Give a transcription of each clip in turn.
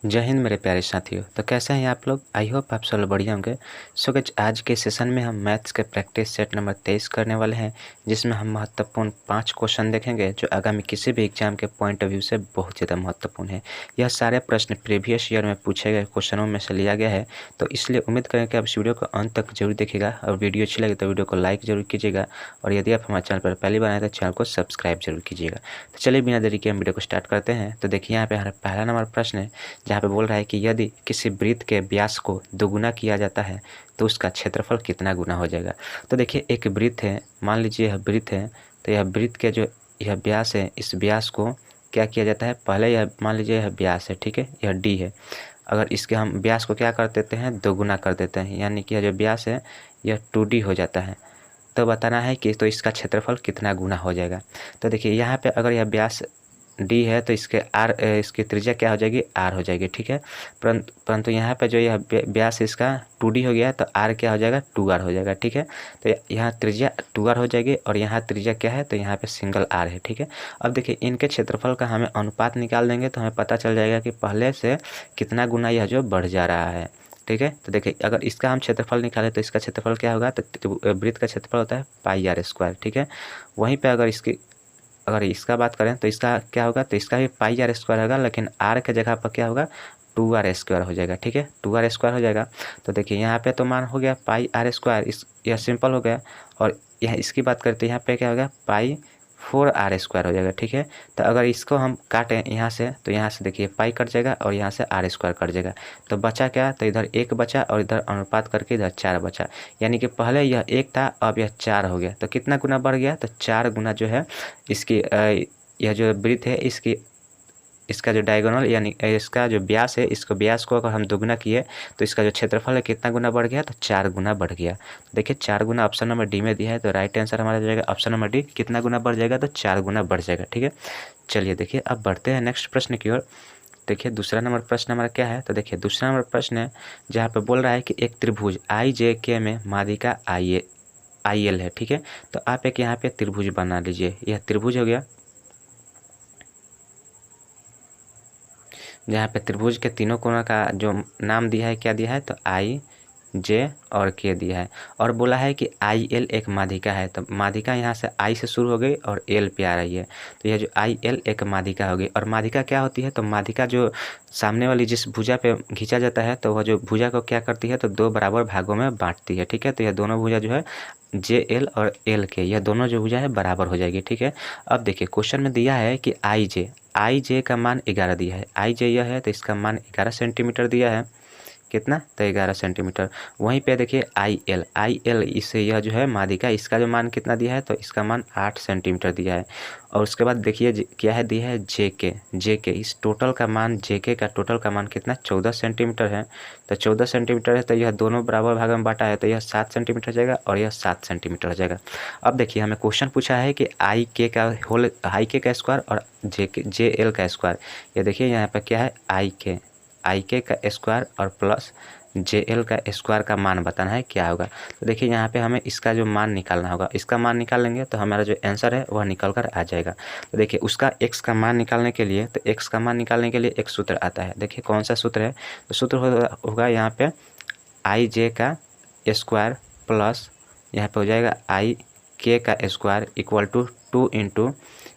जय हिंद मेरे प्यारे साथियों। तो कैसे हैं आप लोग? आई होप आप सब लोग बढ़िया होंगे। सो गाइस, आज के सेशन में हम मैथ्स के प्रैक्टिस सेट नंबर 23 करने वाले हैं, जिसमें हम महत्वपूर्ण 5 क्वेश्चन देखेंगे जो आगामी किसी भी एग्जाम के पॉइंट ऑफ व्यू से बहुत ज़्यादा महत्वपूर्ण है। यह सारे प्रश्न प्रीवियस ईयर में पूछे गए क्वेश्चनों में से लिया गया है, तो इसलिए उम्मीद करें कि आप इस वीडियो को अंत तक जरूर देखिएगा और वीडियो अच्छी लगे तो वीडियो को लाइक जरूर कीजिएगा और यदि आप हमारे चैनल पर पहली बार आए तो चैनल को सब्सक्राइब जरूर कीजिएगा। तो चलिए बिना देरी के हम वीडियो को स्टार्ट करते हैं। तो देखिए यहाँ पे हमारा पहला नंबर प्रश्न है, जहाँ पे बोल रहा है कि यदि किसी वृत्त के व्यास को दोगुना किया जाता है तो उसका क्षेत्रफल कितना गुना हो जाएगा। तो देखिए एक वृत्त है, मान लीजिए यह वृत्त है, तो यह वृत्त के जो यह व्यास है, इस व्यास को क्या किया जाता है, पहले यह मान लीजिए यह व्यास है, ठीक है, यह डी है। अगर इसके हम व्यास को क्या कर देते हैं, दोगुना कर देते हैं, यानी कि यह जो व्यास है यह 2D हो जाता है। तो बताना है कि तो इसका क्षेत्रफल कितना गुना हो जाएगा। तो देखिए यहाँ पे अगर यह व्यास डी है तो इसके आर, इसकी त्रिज्या क्या हो जाएगी, आर हो जाएगी, ठीक है। परंतु यहाँ पे जो यह व्यास इसका 2D हो गया तो आर क्या हो जाएगा, 2R हो जाएगा, ठीक है। तो यहाँ त्रिज्या 2R हो जाएगी और यहाँ त्रिज्या क्या है, तो यहाँ पे सिंगल आर है, ठीक है। अब देखिए इनके क्षेत्रफल का हमें अनुपात निकाल देंगे तो हमें पता चल जाएगा कि पहले से कितना गुना यह जो बढ़ जा रहा है, ठीक है। तो देखिए अगर इसका हम क्षेत्रफल निकालें तो इसका क्षेत्रफल क्या होगा, तो वृत्त का क्षेत्रफल होता है πr², ठीक है। वहीं पे अगर इसका बात करें तो इसका क्या होगा, तो इसका भी πr² होगा, लेकिन r के जगह पर क्या होगा, 2r² हो जाएगा, ठीक है, 2r² हो जाएगा। तो देखिए यहाँ पे तो मान हो गया πr², इस यह सिंपल हो गया। और यह इसकी बात करते हैं यहाँ पे क्या होगा, π4r² हो जाएगा, ठीक है। तो अगर इसको हम काटें यहाँ से तो यहाँ से देखिए पाई कट जाएगा और यहाँ से r² कट जाएगा, तो बचा क्या, तो इधर 1 बचा और इधर अनुपात करके इधर 4 बचा। यानी कि पहले यह 1 था, अब यह 4 हो गया। तो कितना गुना बढ़ गया, तो 4 गुना जो है इसकी यह जो वृत्त है इसका जो डायगोनल यानी इसका जो व्यास है, इसको व्यास को अगर हम दोगुना किए तो इसका जो क्षेत्रफल है कितना गुना बढ़ गया, तो 4 गुना बढ़ गया। देखिए 4 गुना ऑप्शन नंबर डी में दिया है, तो राइट आंसर हमारा जाएगा ऑप्शन नंबर डी। कितना गुना बढ़ जाएगा, तो 4 गुना बढ़ जाएगा, ठीक है। चलिए देखिए अब बढ़ते हैं नेक्स्ट प्रश्न की ओर। देखिए दूसरा नंबर प्रश्न हमारा क्या है, तो देखिए दूसरा नंबर प्रश्न है जहाँ पे बोल रहा है कि एक त्रिभुज IJK में माध्यिका IL है, ठीक है। तो आप एक यहाँ पे त्रिभुज बना लीजिए, यह त्रिभुज हो गया, जहाँ पे त्रिभुज के तीनों कोणों का जो नाम दिया है, क्या दिया है, तो IJ और K दिया है। और बोला है कि IL एक माध्यिका है, तो माध्यिका यहाँ से I से शुरू हो गई और L पे आ रही है, तो यह जो IL एक माध्यिका हो गई। और माध्यिका क्या होती है, तो माध्यिका जो सामने वाली जिस भुजा पे खींचा जाता है, तो वह जो भुजा को क्या करती है, तो 2 बराबर भागों में बांटती है, ठीक है। तो यह दोनों भुजा जो है JL और LK, यह दोनों जो भुजा है बराबर हो जाएगी, ठीक है। अब देखिए क्वेश्चन में दिया है कि IJ का मान 11 दिया है, IJ यह है तो इसका मान 11 सेंटीमीटर दिया है, कितना, तो 11 सेंटीमीटर। वहीं पे देखिए IL इससे यह जो है माध्यिका, इसका जो मान कितना दिया है, तो इसका मान 8 सेंटीमीटर दिया है। और उसके बाद देखिए क्या है, दिया है JK, इस टोटल का मान, JK का टोटल का मान कितना, 14 सेंटीमीटर है। तो 14 सेंटीमीटर है तो यह दोनों बराबर भाग में बांटा है, तो यह 7 सेंटीमीटर जाएगा और यह 7 सेंटीमीटर हो जाएगा। अब देखिए हमें क्वेश्चन पूछा है कि IK का स्क्वायर और JL का स्क्वायर। ये देखिए यहाँ पर क्या है, IK का स्क्वायर और प्लस JL का स्क्वायर का मान बताना है क्या होगा। तो देखिए यहाँ पे हमें इसका जो मान निकालना होगा, इसका मान निकालेंगे तो हमारा जो आंसर है वह निकल कर आ जाएगा। तो देखिए उसका x का मान निकालने के लिए, तो x का मान निकालने के लिए एक सूत्र आता है। देखिए कौन सा सूत्र है, तो सूत्र होगा यहाँ पे IJ का स्क्वायर प्लस यहाँ पे हो जाएगा IK का स्क्वायर इक्वल टू 2 इंटू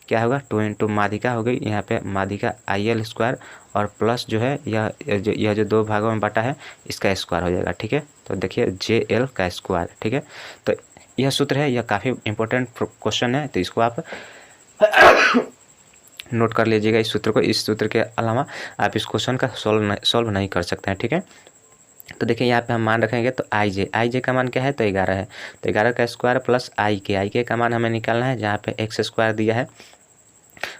क्या होगा, 2 इंटू माध्यिका हो गई, यहाँ पे माध्यिका IL स्क्वायर और प्लस जो है यह जो 2 भागों में बांटा है इसका स्क्वायर हो जाएगा, ठीक है। तो देखिए JL का स्क्वायर, ठीक है। तो यह सूत्र है, यह काफ़ी इंपॉर्टेंट क्वेश्चन है, तो इसको आप नोट कर लीजिएगा इस सूत्र को। इस सूत्र के अलावा आप इस क्वेश्चन का सॉल्व नहीं कर सकते हैं, ठीक है। तो देखिए यहाँ पे हम मान रखेंगे तो IJ का मान क्या है, तो 11 है, तो 11 का स्क्वायर प्लस IK का मान हमें निकालना है, जहाँ पे x स्क्वायर दिया है।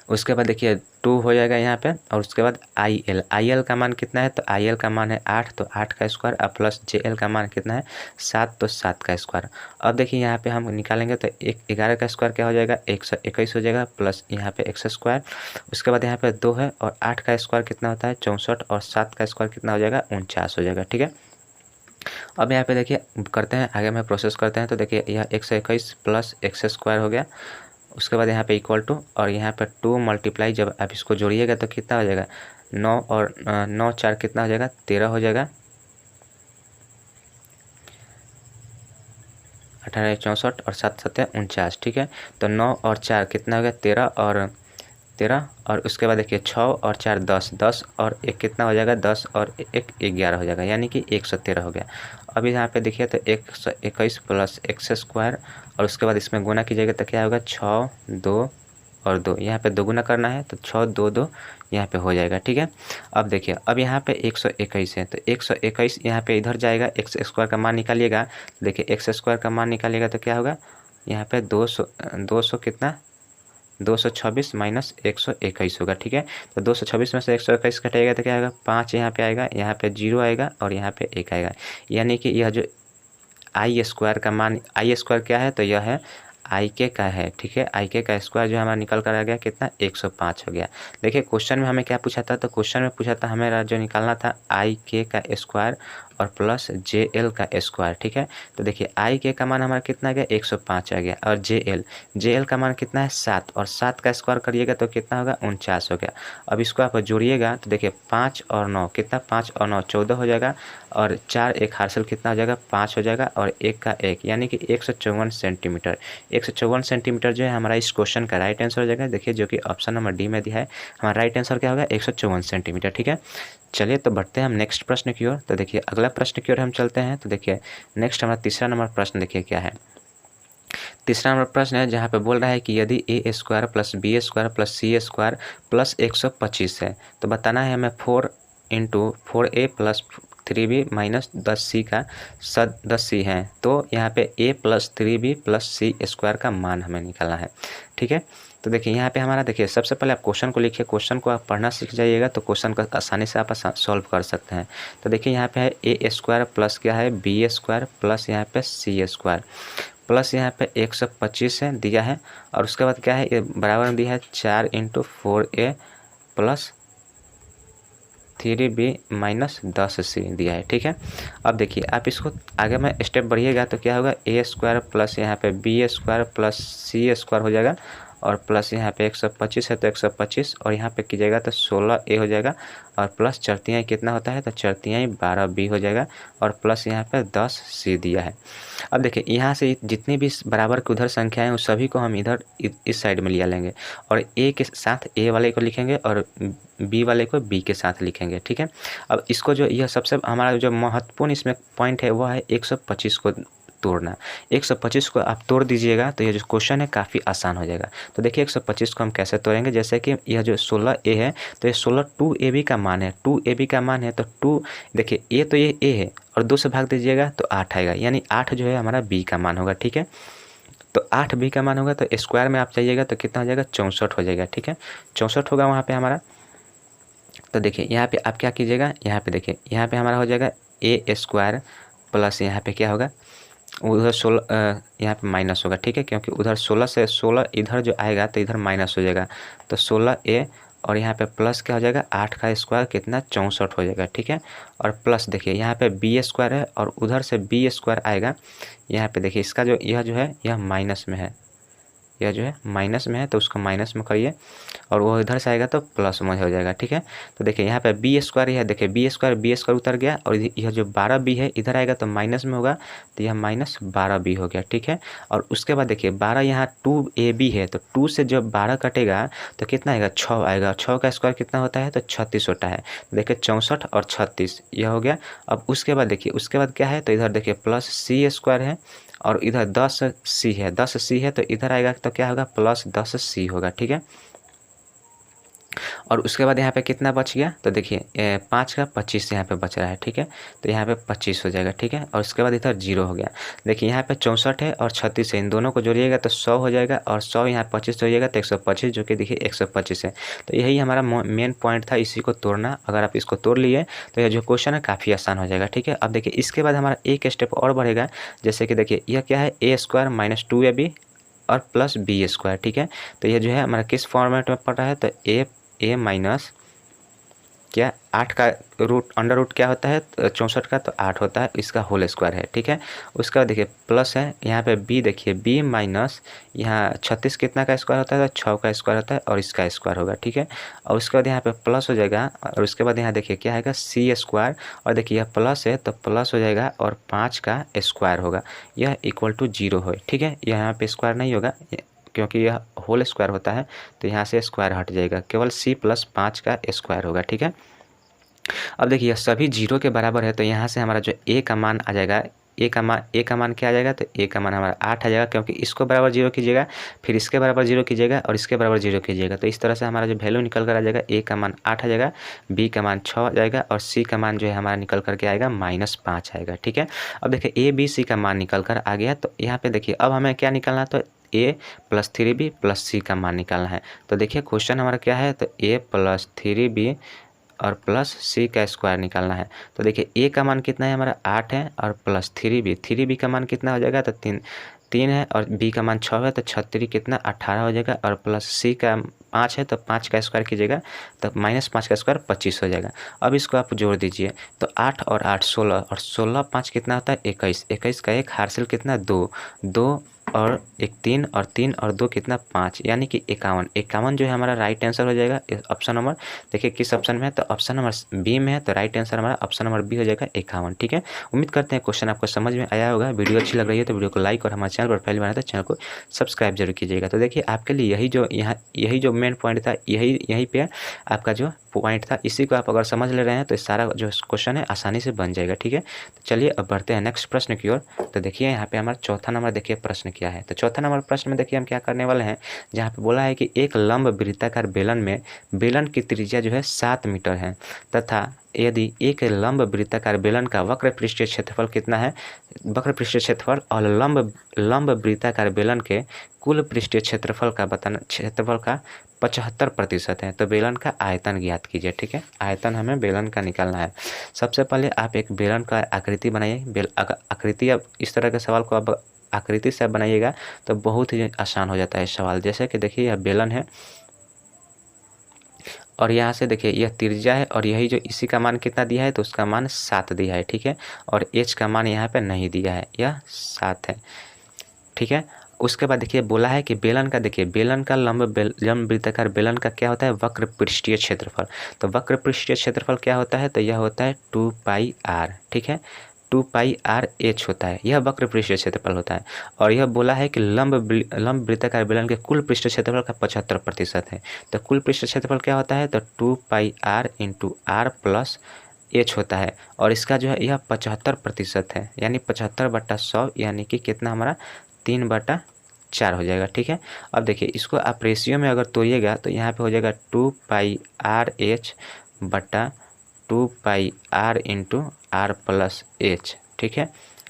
उसके बाद देखिए 2 हो जाएगा यहाँ पे, और उसके बाद IL का मान कितना है, तो IL का मान है 8, तो 8 का स्क्वायर और प्लस JL का मान कितना है 7, तो 7 का स्क्वायर। अब देखिए यहाँ पे हम निकालेंगे तो 11 का स्क्वायर क्या हो जाएगा, 121 हो जाएगा, प्लस यहाँ पे x स्क्वायर, उसके बाद यहाँ पे 2 है और 8 का स्क्वायर कितना होता है 64, और 7 का स्क्वायर कितना हो जाएगा 49 हो जाएगा, ठीक है। अब यहाँ पे देखिए करते हैं आगे में प्रोसेस करते हैं, तो देखिए यह 121 प्लस x स्क्वायर हो गया उसके बाद यहाँ पे इक्वल टू, और यहाँ पे 2 मल्टीप्लाई, जब आप इसको जोड़िएगा तो कितना हो जाएगा 9, और 9 4 कितना हो जाएगा 13 हो जाएगा, 18 64 और 7 7 49, ठीक है। तो 9 और 4 कितना हो गया 13, और 13, और उसके बाद देखिए 6 और 4 10, 10 और 1 कितना हो जाएगा 10 और 1 11 हो जाएगा, यानी कि 113 हो गया। अभी यहाँ पे देखिए तो 121 प्लस एक्स स्क्वायर, और उसके बाद इसमें गुना कीजिएगा तो क्या होगा 6 2 और 2, यहाँ पे दोगुना करना है तो 6 2 2 यहाँ पे हो जाएगा, ठीक है। अब देखिए अब यहाँ पे 121 है, तो 121 यहाँ पे इधर जाएगा, एक्स स्क्वायर का मान निकालिएगा। देखिए एक्स स्क्वायर का मान निकालिएगा तो क्या होगा यहाँ पे 200 कितना 226 माइनस 121 होगा, ठीक है। तो 226 में से 121 घटाएगा तो क्या आएगा 5 यहाँ पे आएगा, यहाँ पे 0 आएगा और यहाँ पे 1 आएगा, यानी कि यह जो आई स्क्वायर का मान, आई स्क्वायर क्या है तो यह है आई के का है, ठीक है। आई के का स्क्वायर जो हमारा निकल कर आ गया कितना 105 हो गया। देखिए क्वेश्चन में हमें क्या पूछा था, तो क्वेश्चन में पूछा था हमें जो निकालना था आई के का स्क्वायर और प्लस जे एल का स्क्वायर, ठीक है। तो देखिए आई के का मान हमारा कितना आ गया 105 आ गया, और जे एल का मान कितना है 7, और 7 का स्क्वायर करिएगा तो कितना होगा 49 हो गया। अब इसको आप जोड़िएगा तो देखिए 5 और 9 कितना 5 और 9 14 हो जाएगा, और 4 1 हासिल कितना हो जाएगा 5 हो जाएगा, और 1 का 1 यानी कि 154 सेंटीमीटर। 154 सेंटीमीटर जो है हमारा इस क्वेश्चन का राइट आंसर हो जाएगा। देखिए जो कि ऑप्शन नंबर डी में दिया है, हमारा राइट आंसर क्या होगा 154 सेंटीमीटर, ठीक है। चलिए तो बढ़ते हैं हम नेक्स्ट प्रश्न की ओर। तो देखिए अगला प्रश्न की ओर हम चलते हैं। तो देखिए नेक्स्ट हमारा तीसरा नंबर प्रश्न देखिए क्या है। तीसरा नंबर प्रश्न है जहाँ पे बोल रहा है कि यदि A square plus B square plus C square plus 125 है, तो बताना है हमें 4 into 4a plus 3b minus 10c का 10c है। तो यहाँ पे a plus 3b plus C square का मान हमें निकालना है, ठीक है। तो देखिए यहाँ पे हमारा देखिए सबसे पहले आप क्वेश्चन को लिखिए, क्वेश्चन को आप पढ़ना सीख जाइएगा तो क्वेश्चन को आसानी से आप सॉल्व कर सकते हैं। तो देखिए यहाँ पे है ए स्क्वायर प्लस क्या है बी स्क्वायर प्लस यहाँ पे सी स्क्वायर प्लस यहाँ पे 125 है दिया है, और उसके बाद क्या है ये बराबर में दिया है 4 into 4a plus 3b minus 10c दिया है, ठीक है। अब देखिए आप इसको आगे में स्टेप बढ़िएगा तो क्या होगा ए स्क्वायर प्लस यहाँ पे B square plus C square हो जाएगा, और प्लस यहाँ पे 125 है तो 125, और यहाँ पे कीजिएगा तो 16a हो जाएगा, और प्लस चरतियाँ कितना होता है तो चरतियाँ 12b हो जाएगा, और प्लस यहाँ पे 10c दिया है। अब देखिए यहाँ से जितनी भी बराबर की उधर संख्या है उस सभी को हम इधर इस साइड में लिया लेंगे, और ए के साथ ए वाले को लिखेंगे और बी वाले को बी के साथ लिखेंगे, ठीक है। अब इसको जो यह सबसे हमारा जो महत्वपूर्ण इसमें पॉइंट है वह है 125 को तोड़ना। 125 को आप तोड़ दीजिएगा तो यह जो क्वेश्चन है काफ़ी आसान हो जाएगा। तो देखिए 125 को हम कैसे तोड़ेंगे, जैसे कि यह जो 16a है तो ये 16 2ab का मान है, 2ab का मान है तो 2 देखिए ए तो ये a है और 2 से भाग दीजिएगा तो 8 आएगा, यानी 8 जो है हमारा b का मान होगा, ठीक है। तो 8 b का मान होगा तो स्क्वायर में आप जाइएगा तो कितना हो जाएगा 64 हो जाएगा, ठीक है। 64 होगा वहाँ पे हमारा। तो देखिए यहाँ पे आप क्या कीजिएगा, यहाँ पे देखिए यहाँ पे हमारा हो जाएगा ए स्क्वायर प्लस यहाँ पे क्या होगा उधर 16 यहाँ पे माइनस होगा, ठीक है, क्योंकि उधर 16 से 16 इधर जो आएगा तो इधर माइनस हो जाएगा, तो 16a और यहाँ पे प्लस क्या हो जाएगा 8 का स्क्वायर कितना 64 हो जाएगा, ठीक है। और प्लस देखिए यहाँ पे बी स्क्वायर है और उधर से बी स्क्वायर आएगा, यहाँ पे देखिए इसका जो यह जो है यह माइनस में है, यह जो है माइनस में है तो उसको माइनस में करिए, और वो इधर से आएगा तो प्लस में हो जाएगा, ठीक है। तो देखिए यहाँ पे बी स्क्वायर है, देखिए बी स्क्वायर उतर गया, और यह जो 12b है इधर आएगा तो माइनस में होगा, तो यह माइनस 12b हो गया, ठीक है। और उसके बाद देखिए 12 यहाँ 2ab है तो 2 से जब 12 कटेगा तो कितना आएगा 6 आएगा, 6 का स्क्वायर कितना होता है तो 36 होता है। देखिए 64 और 36 यह हो गया। अब उसके बाद देखिए उसके बाद क्या है तो इधर देखिए प्लस सी स्क्वायर है और इधर 10c है, 10c है तो इधर आएगा तो क्या होगा प्लस 10c होगा, ठीक है। और उसके बाद यहाँ पे कितना बच गया तो देखिए 5 का 25 यहाँ पे बच रहा है, ठीक है। तो यहाँ पे 25 हो जाएगा, ठीक है। और उसके बाद इधर 0 हो गया। देखिए यहाँ पे 64 है और 36 है, इन दोनों को जोड़िएगा तो 100 हो जाएगा, और 100 यहाँ 25 जोड़िएगा तो 125, जो कि देखिए 125 है। तो यही हमारा मेन पॉइंट था, इसी को तोड़ना। अगर आप इसको तोड़ लिए तो यह जो क्वेश्चन है काफ़ी आसान हो जाएगा, ठीक है। अब देखिए इसके बाद हमारा एक स्टेप और बढ़ेगा, जैसे कि देखिए यह क्या है ए स्क्वायर माइनस 2ab और प्लस बी स्क्वायर, ठीक है। तो यह जो है हमारा किस फॉर्मेट में पड़ रहा है तो ए माइनस क्या 8 का रूट अंडर रूट क्या होता है 64 का, तो 8 होता है, इसका होल स्क्वायर है, ठीक है। उसके बाद देखिए प्लस है यहाँ पे b, देखिए b माइनस यहाँ 36 कितना का स्क्वायर होता है, तो 6 का स्क्वायर होता है और इसका स्क्वायर होगा, ठीक है। और उसके बाद यहाँ पे प्लस हो जाएगा और उसके बाद यहाँ देखिए क्या आएगा c स्क्वायर, और देखिए यह प्लस है तो प्लस हो जाएगा और 5 का स्क्वायर होगा, यह इक्वल टू 0 है, ठीक है। यहाँ पे स्क्वायर नहीं होगा क्योंकि यह होल स्क्वायर होता है, तो यहाँ से स्क्वायर हट जाएगा, केवल c प्लस 5 का स्क्वायर होगा, ठीक है। अब देखिए सभी 0 के बराबर है, तो यहाँ से हमारा जो a का मान आ जाएगा, a का मान क्या आ जाएगा, तो a का मान हमारा 8 आ जाएगा, क्योंकि इसको बराबर 0 कीजिएगा, फिर इसके बराबर 0 कीजिएगा और इसके बराबर 0 कीजिएगा, तो इस तरह से हमारा जो वैल्यू निकल कर आ जाएगा, a का मान 8 आ जाएगा, b का मान 6 आ जाएगा और c का मान जो है हमारा निकल करके आएगा -5 आएगा, ठीक है। अब देखिए a b c का मान निकल कर आ गया, तो यहाँ पे देखिए अब हमें क्या निकालना है, तो a + 3b + c का मान निकालना है। तो देखिए क्वेश्चन हमारा क्या है, तो a + 3b और प्लस c का स्क्वायर निकालना है। तो देखिए a का मान कितना है हमारा 8 है और प्लस 3b का मान कितना हो जाएगा, तो 3 है और b का मान 6 है, तो 36 कितना 18 हो जाएगा, और प्लस c का 5 है तो 5 का स्क्वायर कीजिएगा तो -5 का स्क्वायर 25 हो जाएगा। अब इसको आप जोड़ दीजिए, तो 8 और 8 16 और 16 5 कितना होता है 21, 21 का एक हासिल कितना 2 और एक 3 और 3 और 2 कितना 5, यानी कि 51। 51 जो है हमारा राइट आंसर हो जाएगा ऑप्शन नंबर, देखिए किस ऑप्शन में है, तो ऑप्शन नंबर बी में है, तो राइट आंसर हमारा ऑप्शन नंबर बी हो जाएगा 51, ठीक है। उम्मीद करते हैं क्वेश्चन आपको समझ में आया होगा। वीडियो अच्छी लग रही है तो वीडियो को लाइक और हमारे चैनल पर पहली बार है तो चैनल को सब्सक्राइब जरूर कीजिएगा। तो देखिए आपके लिए यही जो मेन पॉइंट था, यही पे आपका जो पॉइंट था, इसी को आप अगर समझ ले रहे हैं तो सारा जो क्वेश्चन है आसानी से बन जाएगा, ठीक है। तो चलिए अब बढ़ते हैं नेक्स्ट प्रश्न की ओर। तो देखिए यहाँ पे हमारा चौथा नंबर देखिए प्रश्न क्या है। तो चौथा नंबर प्रश्न में देखिए हम क्या करने वाले हैं, जहाँ पे बोला है कि एक लंब वृत्ताकार बेलन में बेलन की त्रिज्या जो है 7 मीटर है, तथा यदि एक लंब वृत्ताकार बेलन का वक्र पृष्ठीय क्षेत्रफल कितना है, वक्र पृष्ठीय क्षेत्रफल और लंब वृत्ताकार बेलन के कुल पृष्ठीय क्षेत्रफल का 75% है, तो बेलन का आयतन ज्ञात कीजिए, ठीक है। आयतन हमें बेलन का निकालना है। सबसे पहले आप एक बेलन का आकृति बनाइए। आकृति, अब इस तरह के सवाल को अब आकृति से बनाइएगा तो बहुत ही आसान हो जाता है सवाल। जैसे कि देखिए यह बेलन है और यहाँ से देखिए यह त्रिज्या है और यही जो इसी का मान कितना दिया है, तो उसका मान 7 दिया है, ठीक है। और h का मान यहाँ पे नहीं दिया है, यह 7 है, ठीक है। उसके बाद देखिए बोला है कि बेलन का, देखिए बेलन का लंब वृत्ताकार बेलन का क्या होता है, वक्र पृष्ठीय क्षेत्रफल। तो वक्र पृष्ठीय क्षेत्रफल क्या होता है, तो यह होता है 2πr, ठीक है। 2πr/h होता है, यह वक्र पृष्ठीय क्षेत्रफल होता है। और यह बोला है कि लंब वृत्ताकार बेलन के कुल पृष्ठ क्षेत्रफल का 75% है। तो कुल पृष्ठ क्षेत्रफल क्या होता है, तो 2πr × r + h होता है, और इसका जो है यह 75% है, यानी 75/100, यानी कि कितना हमारा 3/4 हो जाएगा, ठीक है। अब देखिए इसको आप रेशियो में अगर तोड़िएगा तो यहाँ पे हो जाएगा 2πr/h / 2πr × r + h, ठीक है।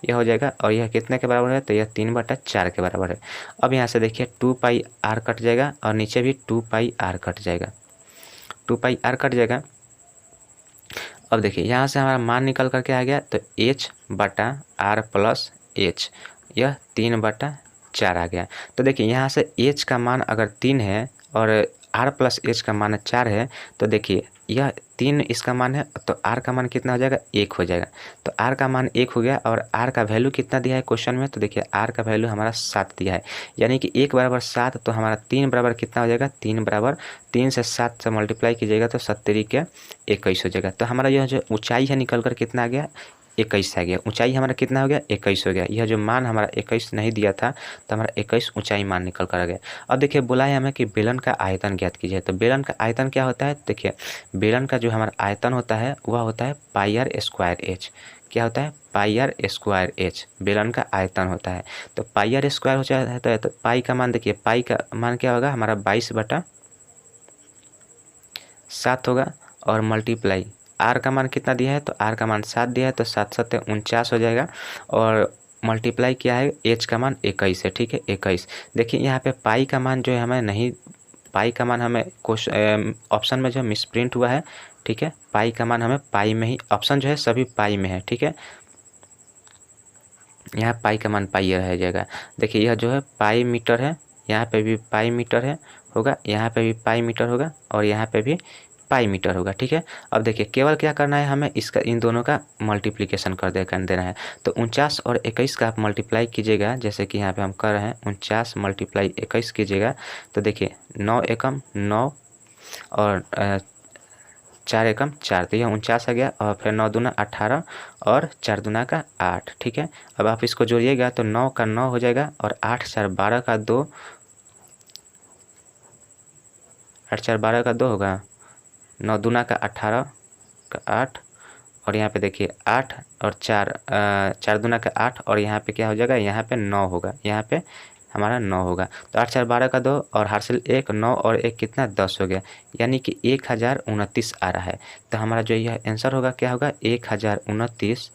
यह हो जाएगा और यह कितने के बराबर है, तो यह 3/4 के बराबर है। अब यहाँ से देखिए 2πr कट जाएगा और नीचे भी 2πr कट जाएगा, 2πr कट जाएगा। अब देखिए यहाँ से हमारा मान निकल करके आ गया, तो h/r + h, यह 3/4 आ गया। तो देखिए यहाँ से h का मान अगर 3 है और r + h का मान 4 है, तो देखिए यह 3 इसका मान है, तो r का मान कितना हो जाएगा, 1 हो जाएगा। तो r का मान 1 हो गया और r का वैल्यू कितना दिया है क्वेश्चन में, तो देखिए r का वैल्यू हमारा 7 दिया है, यानी कि 1 = 7, तो हमारा 3 बराबर कितना हो जाएगा, 3 से 7 से मल्टीप्लाई कीजिएगा तो 7 के 21 हो जाएगा। तो हमारा यह जो ऊंचाई है निकल कर कितना आ गया, 21 आ गया। ऊंचाई हमारा कितना हो गया, 21 हो गया। यह जो मान हमारा 21 नहीं दिया था, तो हमारा 21 ऊंचाई मान निकल कर आ गया। अब देखिए बोला है हमें कि बेलन का आयतन ज्ञात कीजिए। तो बेलन का आयतन क्या होता है, देखिए बेलन का जो हमारा आयतन होता है वह होता है πr²h। क्या होता है, πr²h बेलन का आयतन होता है। तो πr² हो जाता है, तो पाई का मान देखिए, पाई का मान क्या होगा हमारा 22/7 होगा, और मल्टीप्लाई r का मान कितना दिया है, तो r का मान 7 दिया है, तो 7 × 7 = 49 हो जाएगा, और मल्टीप्लाई क्या है, h का मान 21 है, ठीक है 21। देखिए यहाँ पे पाई का मान जो है हमें नहीं, पाई का मान हमें ऑप्शन में जो मिसप्रिंट हुआ है, ठीक है। पाई का मान हमें पाई में ही, ऑप्शन जो है सभी पाई में है, ठीक है। यहाँ पाई का मान पाई रह जाएगा। देखिए यह जो है पाई मीटर है, यहाँ पे भी पाई मीटर है होगा, यहाँ पे भी पाई मीटर होगा, और यहाँ पे भी पाई मीटर होगा। ठीक है, अब देखिए केवल क्या करना है, हमें इसका इन दोनों का मल्टीप्लिकेशन कर देना है। तो 49 और 21 का आप मल्टीप्लाई कीजिएगा, जैसे कि यहाँ पे हम कर रहे हैं 49 × 21 कीजिएगा। तो देखिए 9 एकम 9 और 4 एकम 4, तो यह 49 आ गया। और फिर 9 दूना 18 और 4 दूना का 8। ठीक है, अब आप इसको जोड़िएगा तो 9 का 9 हो जाएगा और 8 4 12 का 2, 8 4 12 का 2 होगा, 9 दूना का 18 का 8 और यहाँ पे देखिए 8 और 4 4 दूना का 8 और यहाँ पे क्या हो जाएगा, यहाँ पे 9 होगा, यहाँ पे हमारा 9 होगा। तो 8 4 12 का 2 और हासिल 1, 9 और 1 कितना 10 हो गया, यानी कि 1029 आ रहा है। तो हमारा जो यह आंसर होगा क्या होगा, 1029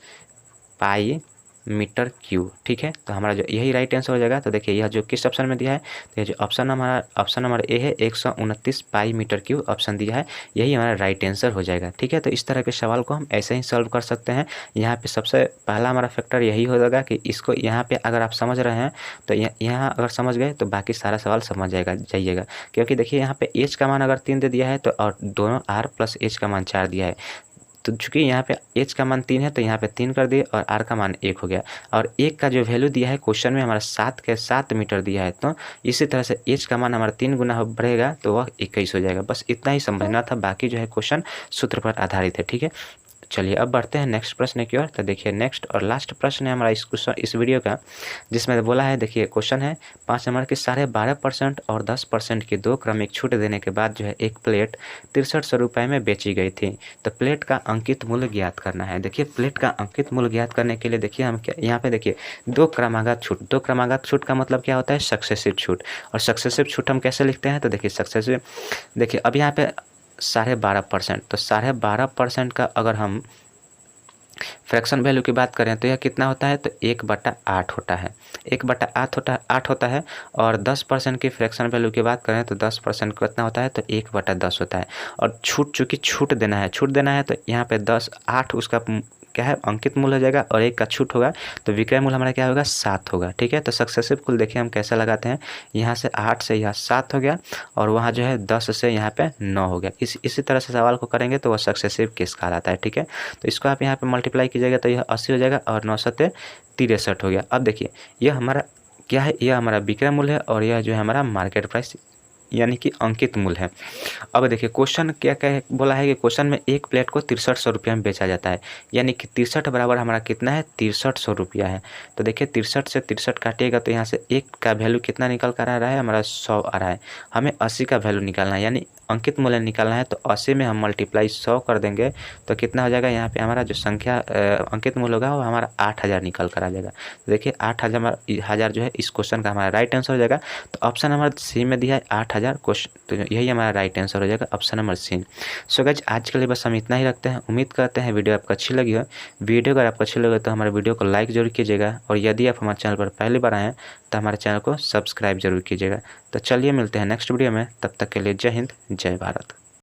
पाई मीटर क्यूब। ठीक है, तो हमारा जो यही राइट आंसर हो जाएगा। तो देखिए यह जो किस ऑप्शन में दिया है, तो ये जो ऑप्शन नंबर ए है 129 पाई मीटर क्यूब ऑप्शन दिया है, यही हमारा राइट आंसर हो जाएगा। ठीक है, तो इस तरह के सवाल को हम ऐसे ही सॉल्व कर सकते हैं। यहाँ पे सबसे पहला हमारा फैक्टर यही हो जाएगा कि इसको यहाँ पे अगर आप समझ रहे हैं तो यहाँ अगर समझ गए तो बाकी सारा सवाल समझ जाइएगा। क्योंकि देखिए यहाँ पे एच का मान अगर 3 दे दिया है तो और दोनों आर प्लस एच का मान 4 दिया है, तो चूंकि यहाँ पे एच का मान 3 है तो यहाँ पे 3 कर दिए और आर का मान 1 हो गया। और 1 का जो वैल्यू दिया है क्वेश्चन में हमारा 7 के 7 मीटर दिया है, तो इसी तरह से एच का मान हमारा 3 गुना बढ़ेगा तो वह 21 हो जाएगा। बस इतना ही समझना था, बाकी जो है क्वेश्चन सूत्र पर आधारित है। ठीक है, चलिए अब बढ़ते हैं नेक्स्ट प्रश्न की ओर। तो देखिए नेक्स्ट और लास्ट प्रश्न है हमारा इस वीडियो का, जिसमें बोला है, देखिए क्वेश्चन है 5 नंबर के 12.5% और 10% की 2 क्रमिक छूट देने के बाद जो है एक प्लेट 6300 रुपये में बेची गई थी। तो प्लेट का अंकित मूल्य ज्ञात करना है। देखिए प्लेट का अंकित मूल्य ज्ञात करने के लिए देखिए हम क्या यहाँ पे देखिए 2 क्रमागत छूट, 2 क्रमागत छूट का मतलब क्या होता है, सक्सेसिव छूट। और सक्सेसिव छूट हम कैसे लिखते हैं, तो देखिए सक्सेसिव, देखिए अब यहाँ पे 12.5%, तो 12.5% का अगर हम फ्रैक्शन वैल्यू की बात करें तो यह कितना होता है, तो 1/8 होता है, 1/8 होता है। और 10% की फ्रैक्शन वैल्यू की बात करें तो 10% कितना होता है, तो 1/10 होता है। और चूँकि छूट देना है तो यहाँ पे 10 8 उसका क्या है, अंकित मूल्य हो जाएगा और 1 का छूट होगा, तो विक्रय मूल्य हमारा क्या होगा, 7 होगा। ठीक है, तो सक्सेसिव कुल देखिए हम कैसे लगाते हैं, यहाँ से 8 से यहाँ 7 हो गया और वहाँ जो है 10 से यहाँ पे 9 हो गया। इसी तरह से सवाल को करेंगे तो वह सक्सेसिव केस कहलाता है। ठीक है, तो इसको आप यहाँ पे मल्टीप्लाई कीजिएगा तो यह 80 हो जाएगा और 9 7 63 हो गया। अब देखिए यह हमारा क्या है, यह हमारा विक्रय मूल्य है और यह जो है हमारा मार्केट प्राइस यानी कि अंकित मूल्य है। अब देखिए क्वेश्चन क्या बोला है कि क्वेश्चन में एक प्लेट को 6300 रुपये में बेचा जाता है, यानी कि 63 बराबर हमारा कितना है, 6300 रुपया है। तो देखिए 63 से 63 काटिएगा तो यहाँ से 1 का वैल्यू कितना निकल कर आ रहा है, हमारा 100 आ रहा है। हमें 80 का वैल्यू निकालना है, यानी अंकित मूल्य निकालना है। तो 80 में हम मल्टीप्लाई 100 कर देंगे तो कितना हो जाएगा, यहाँ पे हमारा जो संख्या अंकित मूल्य होगा वो हमारा 8000 निकल कर आ जाएगा। तो देखिए 8000 जो है इस क्वेश्चन का हमारा राइट आंसर हो जाएगा। तो ऑप्शन नंबर सी में दिया है 8000 क्वेश्चन, तो यही हमारा राइट आंसर हो जाएगा, option number C. So guys आज के लिए बस हम इतना ही रखते हैं। उम्मीद करते हैं वीडियो आपको अच्छी लगी हो। वीडियो अगर आपको अच्छी लगे तो हमारे वीडियो को लाइक जरूर कीजिएगा और यदि आप हमारे चैनल पर पहली बार आए हैं तो हमारे चैनल को सब्सक्राइब जरूर कीजिएगा। तो चलिए मिलते हैं नेक्स्ट वीडियो में, तब तक के लिए जय हिंद जय भारत।